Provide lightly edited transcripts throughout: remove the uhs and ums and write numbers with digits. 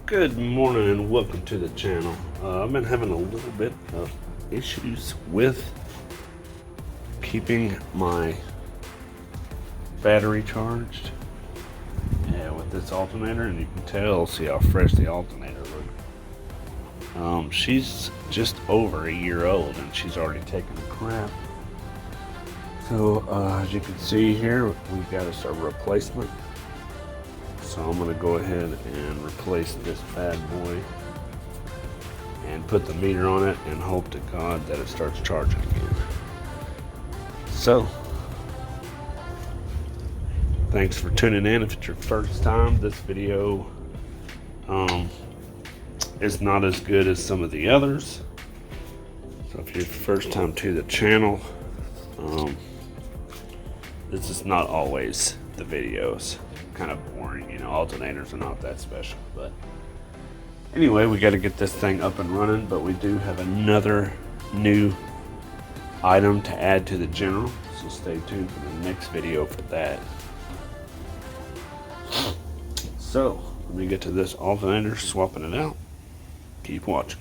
Good morning and welcome to the channel. I've been having a little bit of issues with keeping my battery charged with this alternator, and you can tell, see how fresh the alternator looks. She's just over a year old and she's already taken a crap. So as you can see here, we've got us a replacement. So I'm going to go ahead and replace this bad boy and put the meter on it and hope to God that it starts charging again. So, thanks for tuning in. If it's your first time, this video is not as good as some of the others. So if you're first time to the channel, this is not always the videos. Kind of boring, you know, alternators are not that special, but anyway, we got to get this thing up and running. But we do have another new item to add to the general, so stay tuned for the next video for that. So let me get to this alternator, swapping it out. Keep watching.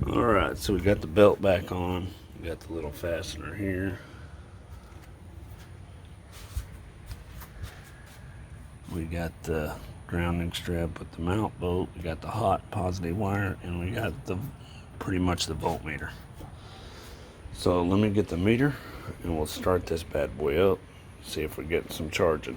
Alright, so we got the belt back on. We got the little fastener here. We got the grounding strap with the mount bolt. We got the hot positive wire, and we got the pretty much the voltmeter. So let me get the meter and we'll start this bad boy up, see if we're getting some charging.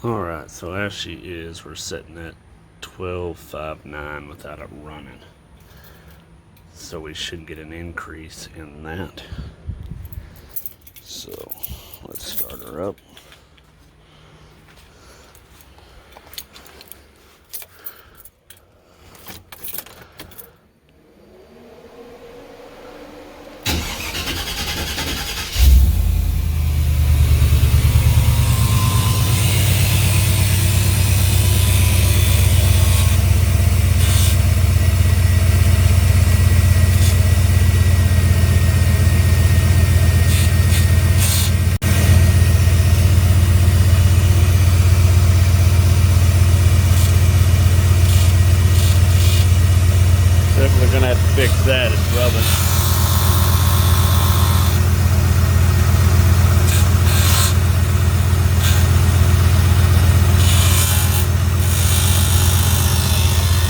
Alright, so as she is, we're setting at 12.59 without it running. So we should get an increase in that. So let's start her up. fix that, it's rubbing.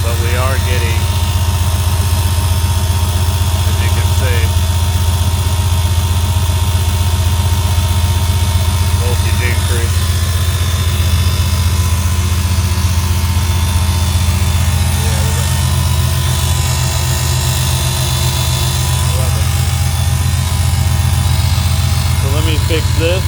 But we are getting, as you can see, voltage increase. So let me fix this.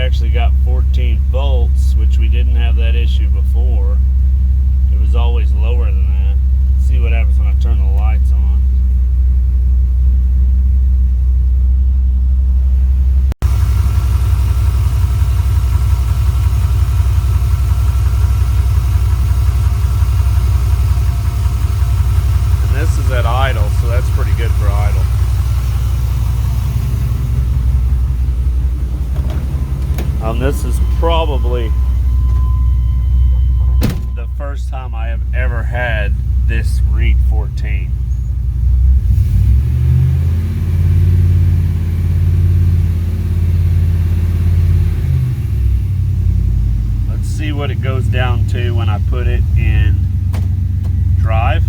Actually got 14 volts, which we didn't have that issue before. It was always lower than that. Let's see what happens when I turn the lights on. And this is at idle, so that's pretty good for idle. This is probably the first time I have ever had this read 14. Let's see what it goes down to when I put it in drive.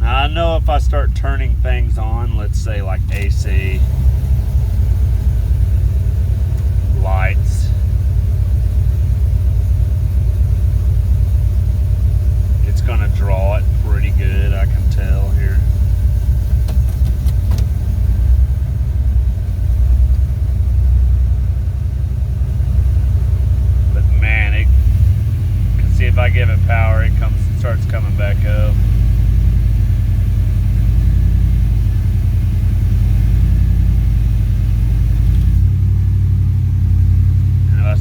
Now I know if I start turning things on, let's say like AC, lights, it's gonna draw it pretty good, I can tell here. But man, it can see if I give it power, it starts coming back up.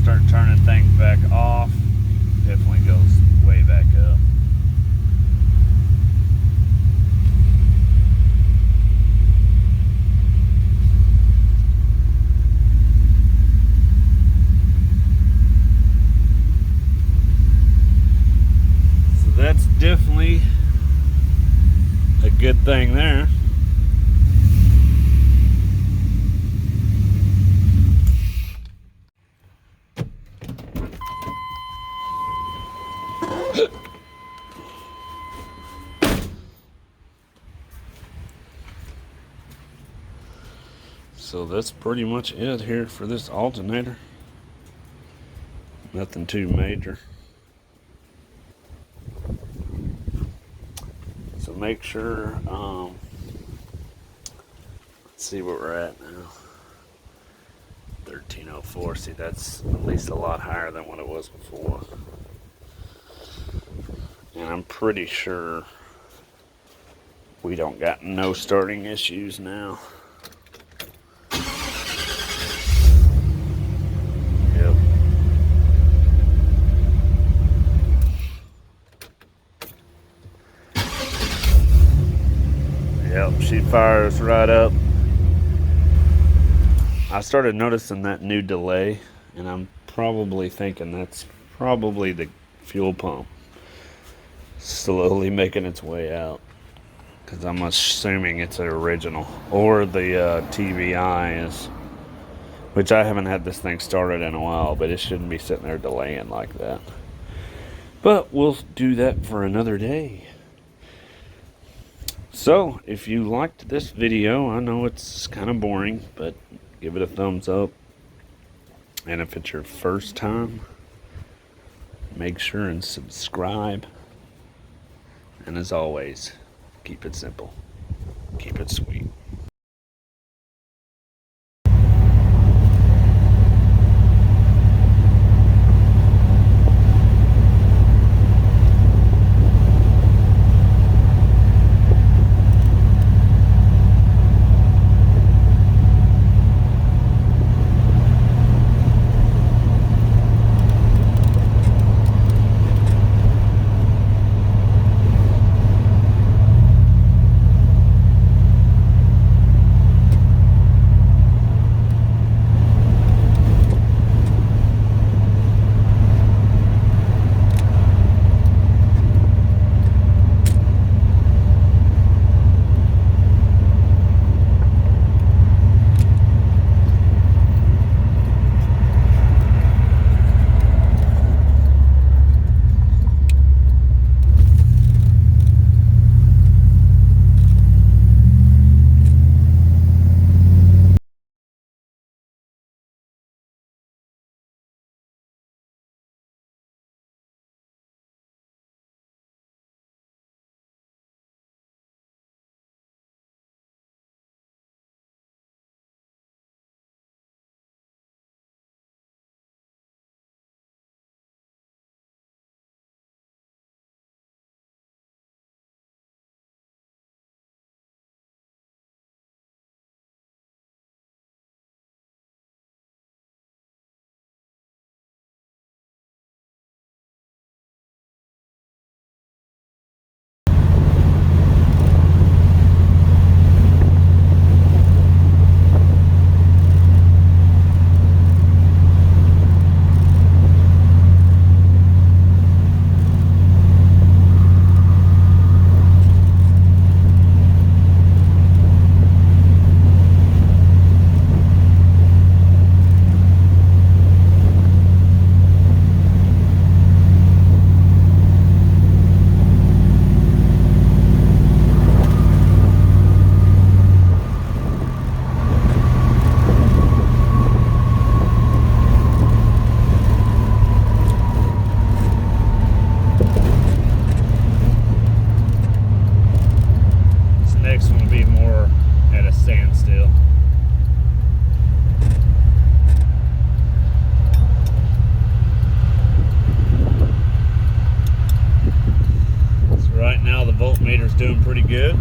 Start turning things back off, definitely goes way back up. So that's definitely a good thing there. So that's pretty much it here for this alternator. Nothing too major. So make sure, let's see what we're at now. 1304. See, that's at least a lot higher than what it was before. And I'm pretty sure we don't got no starting issues now. Yep. Yep, she fires right up. I started noticing that new delay, and I'm probably thinking that's probably the fuel pump slowly making its way out, because I'm assuming it's an original, or the TVI is, which I haven't had this thing started in a while, but it shouldn't be sitting there delaying like that. But we'll do that for another day. So if you liked this video, I know it's kind of boring, but give it a thumbs up. And if it's your first time, make sure and subscribe. And as always, keep it simple, keep it sweet. Voltmeter's doing pretty good.